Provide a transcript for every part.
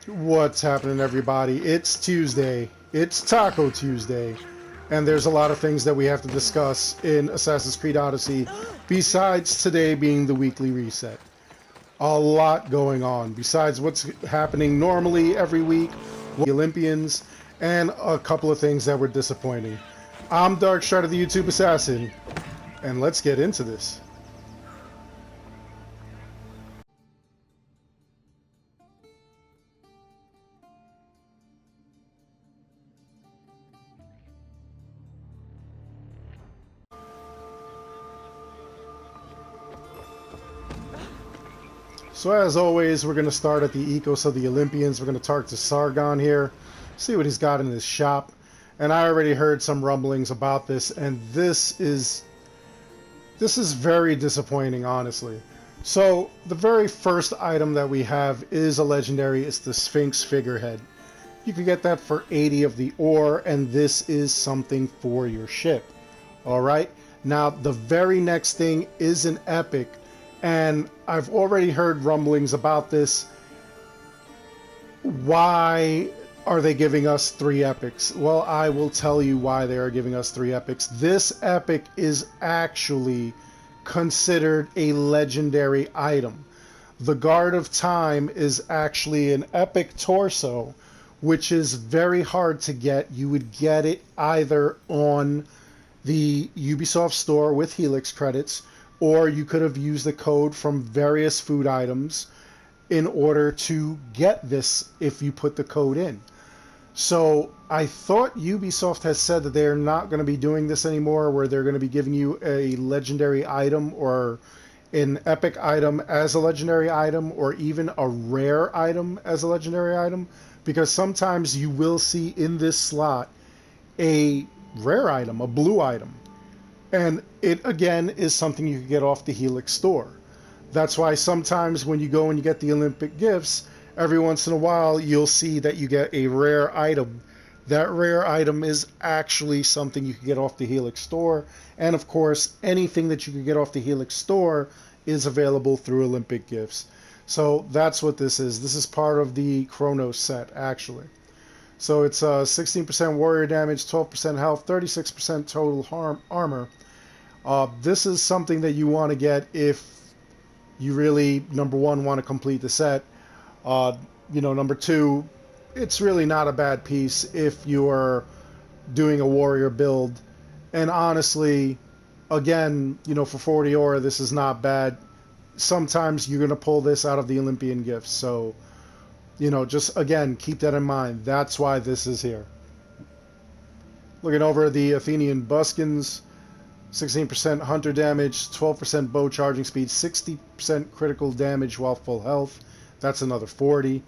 What's happening, everybody? It's Tuesday. It's Taco Tuesday. And there's a lot of things that we have to discuss in Assassin's Creed Odyssey, besides today being the weekly reset. A lot going on, besides what's happening normally every week, with the Olympians, and a couple of things that were disappointing. I'm Darkstrider, the YouTube Assassin, and let's get into this. So as always, we're going to start at the Oikos of the Olympians. We're going to talk to Sargon here, see what he's got in his shop. And I already heard some rumblings about this, and this is very disappointing, honestly. So the very first item that we have is a legendary. It's the Sphinx figurehead. You can get that for 80 of the ore, and this is something for your ship. All right. Now the very next thing is an epic. And I've already heard rumblings about this. Why are they giving us 3 epics? Well, I will tell you why they are giving us 3 epics. This epic is actually considered a legendary item. The Guard of Time is actually an epic torso, which is very hard to get. You would get it either on the Ubisoft store with Helix credits, or you could have used the code from various food items in order to get this if you put the code in. So I thought Ubisoft has said that they're not going to be doing this anymore, where they're going to be giving you a legendary item or an epic item as a legendary item, or even a rare item as a legendary item, because sometimes you will see in this slot a rare item, a blue item. And it, again, is something you can get off the Helix store. That's why sometimes when you go and you get the Olympic gifts, every once in a while you'll see that you get a rare item. That rare item is actually something you can get off the Helix store. And of course, anything that you can get off the Helix store is available through Olympic gifts. So that's what this is. This is part of the Chronos set, actually. So it's 16% warrior damage, 12% health, 36% total armor. This is something that you want to get if you really, number one, want to complete the set. Number two, it's really not a bad piece if you're doing a warrior build. And honestly, again, for 40 ore, this is not bad. Sometimes you're going to pull this out of the Olympian gifts. So, just, again, keep that in mind. That's why this is here. Looking over the Athenian buskins, 16% hunter damage, 12% bow charging speed, 60% critical damage while full health. That's another 40.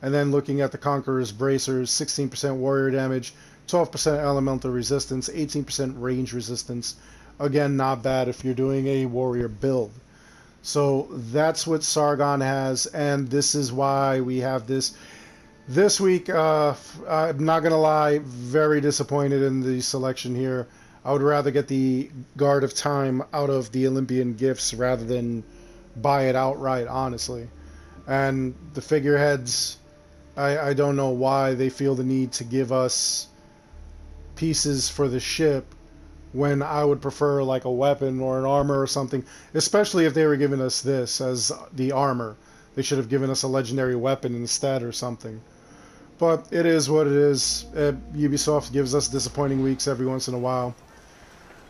And then looking at the Conqueror's bracers, 16% warrior damage, 12% elemental resistance, 18% range resistance. Again, not bad if you're doing a warrior build. So that's what Sargon has, and this is why we have this. This week, I'm not going to lie, very disappointed in the selection here. I would rather get the Guard of Time out of the Olympian gifts rather than buy it outright, honestly. And the figureheads, I don't know why they feel the need to give us pieces for the ship when I would prefer like a weapon or an armor or something, especially if they were giving us this as the armor. They should have given us a legendary weapon instead or something. But it is what it is. Ubisoft gives us disappointing weeks every once in a while.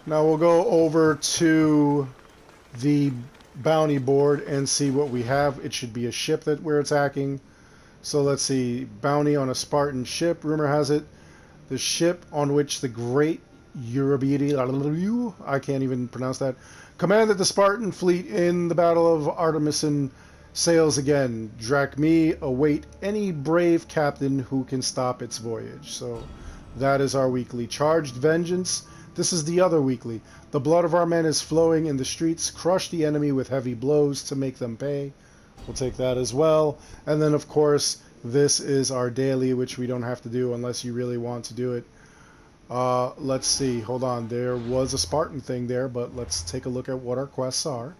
Now we'll go over to the bounty board and see what we have. It should be a ship that we're attacking. So let's see. Bounty on a Spartan ship. Rumor has it the ship on which the great Eurybidi, I can't even pronounce that, commanded the Spartan fleet in the Battle of Artemisin, sails again. Drachmi await any brave captain who can stop its voyage. So that is our weekly. Charged Vengeance. This is the other weekly. The blood of our men is flowing in the streets. Crush the enemy with heavy blows to make them pay. We'll take that as well. And then, of course, this is our daily, which we don't have to do unless you really want to do it. Let's see. Hold on. There was a Spartan thing there, but let's take a look at what our quests are.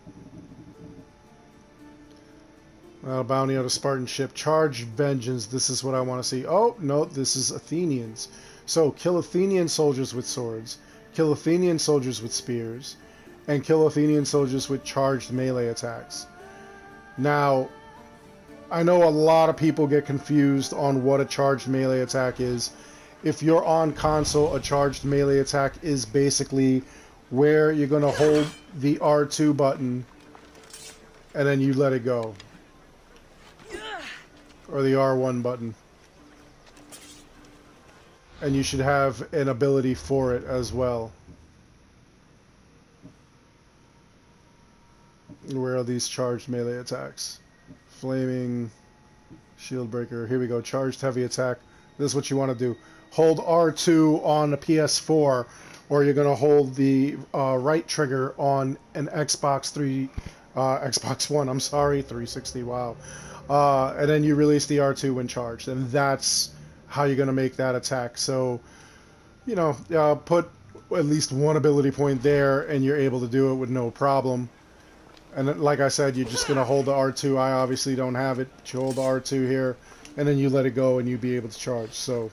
Bounty on a Spartan ship. Charge vengeance. This is what I want to see. Oh, no, this is Athenians. So, kill Athenian soldiers with swords, kill Athenian soldiers with spears, and kill Athenian soldiers with charged melee attacks. Now, I know a lot of people get confused on what a charged melee attack is. If you're on console, a charged melee attack is basically where you're going to hold the R2 button and then you let it go. Or the R1 button. And you should have an ability for it as well. Where are these charged melee attacks? Flaming shield breaker. Here we go. Charged heavy attack. This is what you want to do. Hold R2 on the PS4, or you're going to hold the right trigger on an Xbox One. I'm sorry, 360. Wow. And then you release the R2 when charged, and that's how you're going to make that attack. So, you know, put at least one ability point there, and you're able to do it with no problem. And like I said, you're just going to hold the R2. I obviously don't have it, but you hold the R2 here, and then you let it go, and you'll be able to charge. So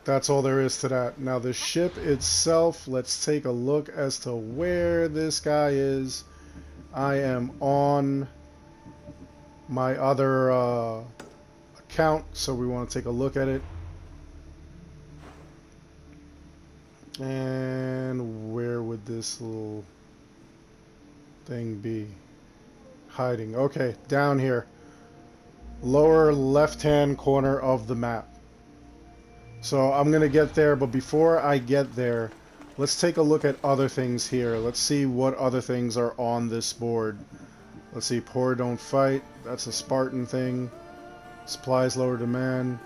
that's all there is to that. Now the ship itself, let's take a look as to where this guy is. I am on my other account, so we want to take a look at it. And where would this little thing be? Hiding. Okay, down here. Lower left-hand corner of the map. So I'm going to get there, but before I get there, let's take a look at other things here. Let's see what other things are on this board. Let's see, poor don't fight. That's a Spartan thing. Supplies lower demand.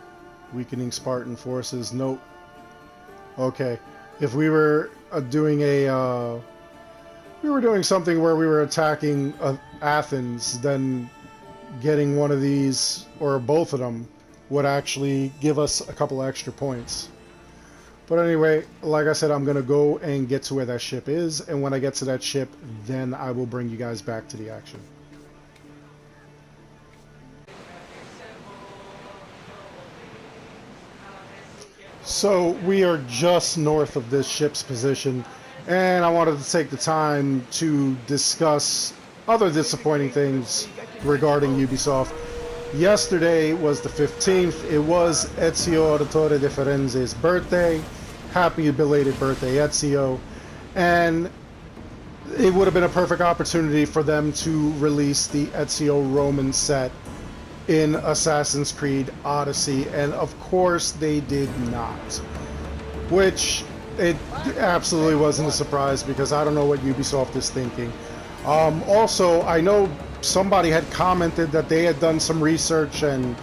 Weakening Spartan forces. Nope. Okay. If we were doing a... we were doing something where we were attacking Athens, then getting one of these, or both of them, would actually give us a couple extra points. But anyway, like I said, I'm going to go and get to where that ship is, and when I get to that ship, then I will bring you guys back to the action. So we are just north of this ship's position, and I wanted to take the time to discuss other disappointing things regarding Ubisoft. Yesterday was the 15th. It was Ezio Auditore de Firenze's birthday. Happy belated birthday, Ezio. And it would have been a perfect opportunity for them to release the Ezio Roman set in Assassin's Creed Odyssey, and of course they did not. Which, it absolutely wasn't a surprise, because I don't know what Ubisoft is thinking. Also, I know somebody had commented that they had done some research and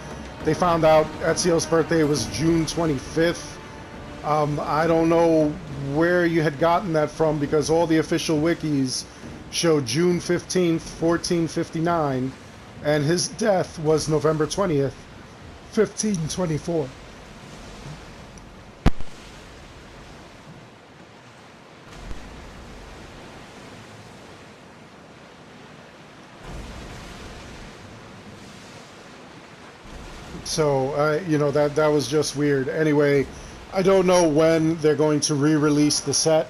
they found out Ezio's birthday was June 25th. I don't know where you had gotten that from, because all the official wikis show June 15th, 1459, and his death was November 20th, 1524. So, you know, that was just weird. Anyway, I don't know when they're going to re-release the set,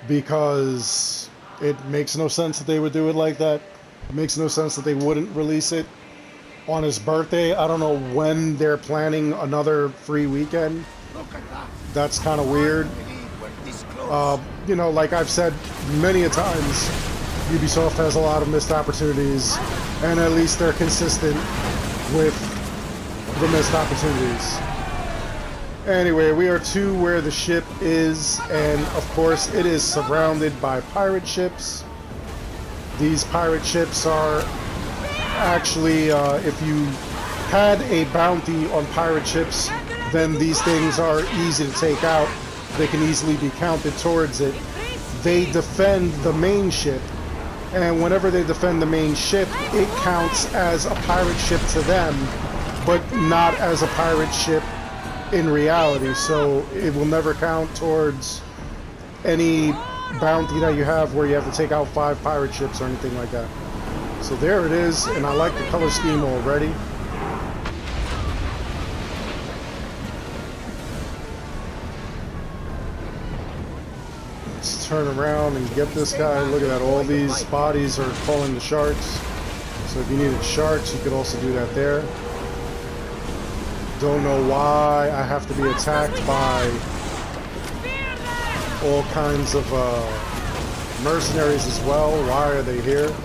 because it makes no sense that they would do it like that. It makes no sense that they wouldn't release it on his birthday. I don't know when they're planning another free weekend. That's kind of weird. You know, like I've said many a times, Ubisoft has a lot of missed opportunities, and at least they're consistent with the missed opportunities. Anyway, we are to where the ship is, and of course it is surrounded by pirate ships. These pirate ships are actually, if you had a bounty on pirate ships, then these things are easy to take out. They can easily be counted towards it. They defend the main ship, and whenever they defend the main ship, it counts as a pirate ship to them, but not as a pirate ship in reality. So it will never count towards any bounty that you have where you have to take out 5 pirate ships or anything like that. So there it is, and I like the color scheme already. Let's turn around and get this guy. Look at that, all these bodies are calling the sharks. So if you needed sharks, you could also do that there. Don't know why I have to be attacked by all kinds of mercenaries as well. Why are they here?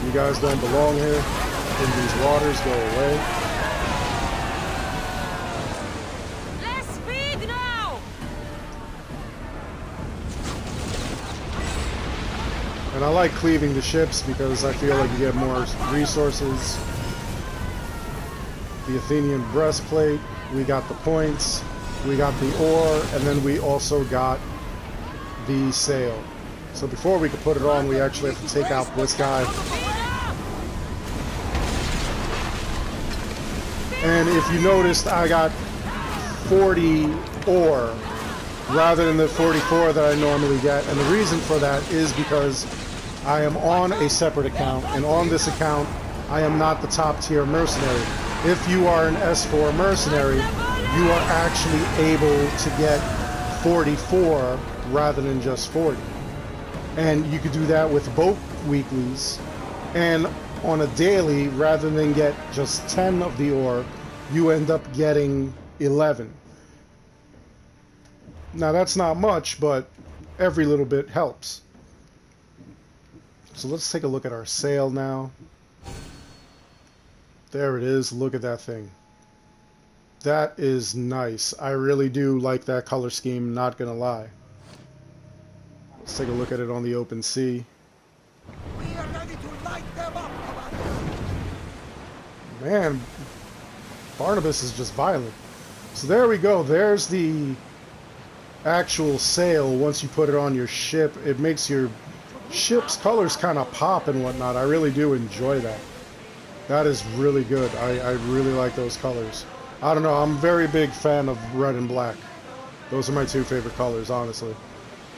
You guys don't belong here. In these waters, go away. Let's speed now. And I like cleaving the ships because I feel like you get more resources. The Athenian breastplate, we got the points, we got the ore, and then we also got the sail. So before we could put it on, we actually have to take out this guy. And if you noticed, I got 40 ore rather than the 44 that I normally get. And the reason for that is because I am on a separate account, and on this account, I am not the top tier mercenary. If you are an S4 mercenary, you are actually able to get 44 rather than just 40. And you could do that with both weeklies. And on a daily, rather than get just 10 of the ore, you end up getting 11. Now that's not much, but every little bit helps. So let's take a look at our sail now. There it is. Look at that thing. That is nice. I really do like that color scheme, not gonna lie. Let's take a look at it on the open sea. We are ready to light them up, Commander. Man, Barnabas is just violent. So there we go. There's the actual sail. Once you put it on your ship, it makes your ship's colors kind of pop and whatnot. I really do enjoy that. That is really good. I really like those colors. I don't know, I'm a very big fan of red and black. Those are my two favorite colors, honestly.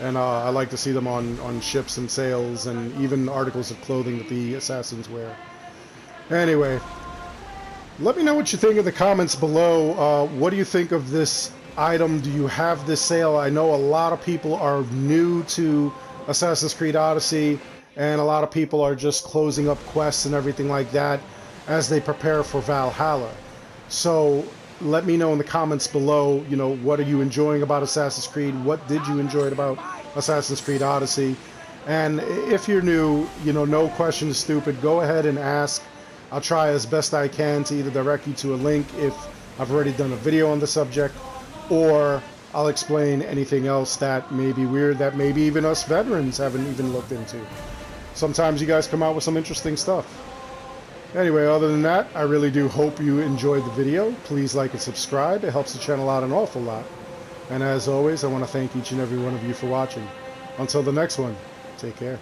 And I like to see them on ships and sails and even articles of clothing that the assassins wear. Anyway, let me know what you think in the comments below. What do you think of this item? Do you have this sail? I know a lot of people are new to Assassin's Creed Odyssey, and a lot of people are just closing up quests and everything like that as they prepare for Valhalla. So let me know in the comments below, you know, what are you enjoying about Assassin's Creed? What did you enjoy about Assassin's Creed Odyssey? And if you're new, you know, no question is stupid. Go ahead and ask. I'll try as best I can to either direct you to a link if I've already done a video on the subject, or I'll explain anything else that may be weird, that maybe even us veterans haven't even looked into. Sometimes you guys come out with some interesting stuff. Anyway, other than that, I really do hope you enjoyed the video. Please like and subscribe. It helps the channel out an awful lot. And as always, I want to thank each and every one of you for watching. Until the next one, take care.